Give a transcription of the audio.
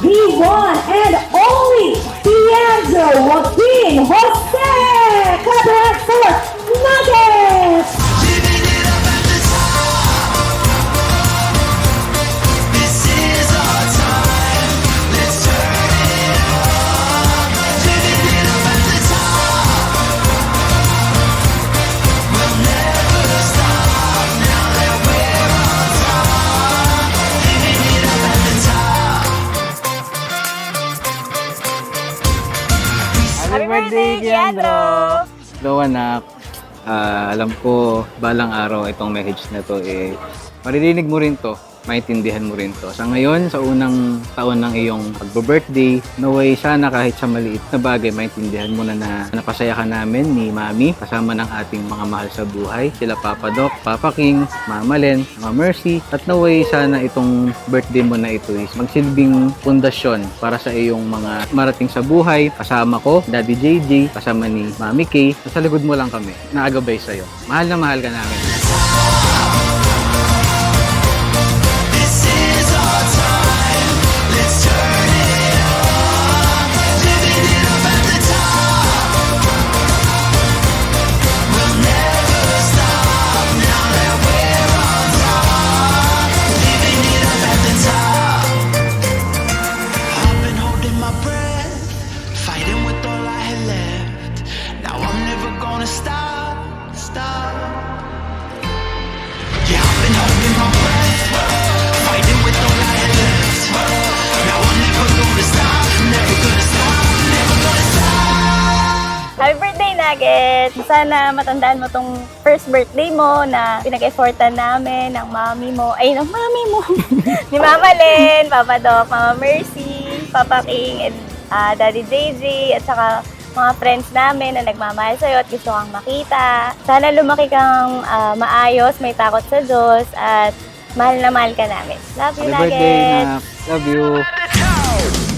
the one and only D'Angelo Joaquin Jose! Clap your hands for Nuggets! Living it up at the top. This is our time. Let's turn it up. Living it up at the top. We'll never stop now that we're on top. Living it up at the top. Happy birthday, Giandro! Hello anak, alam ko balang araw itong message na to maririnig mo rin to, maintindihan mo rin to. Sa ngayon, sa unang taon ng iyong pagbo-birthday, naway sana kahit sa maliit na bagay, maintindihan mo na napasaya ka namin ni Mami, kasama ng ating mga mahal sa buhay, sila Papa Doc, Papa King, Mama Len, Mama Mercy, at naway sana itong birthday mo na ito is magsilbing pundasyon para sa iyong mga marating sa buhay, kasama ko, Daddy JJ, kasama ni Mami K, sa likod mo lang kami, naagabay sa'yo. Mahal na mahal ka namin. This is our time. Let's turn it up. Living it up at the top. We'll never stop now that we're on top. Living it up at the top. I've been holding my breath, fighting with all I had left. Now I'm never gonna stop. Yeah, I've been holding my breath, fighting with all I had left. Now I'm never gonna stop, never gonna stop, never gonna stop. Happy birthday, Nuggets! Sana matandaan mo tong first birthday mo na pinag-effortan namin ng mami mo. Ay, ng mami mo! Ni Mama Len, Papa Doc, Mama Mercy, Papa King, and Daddy JJ, at saka mga friends namin na nagmamahal sa'yo at gusto kang makita. Sana lumaki kang maayos, may takot sa Diyos, at mahal na mahal ka namin. Love you, Happy birthday, Nuggets! Nak. Love you. Let's go.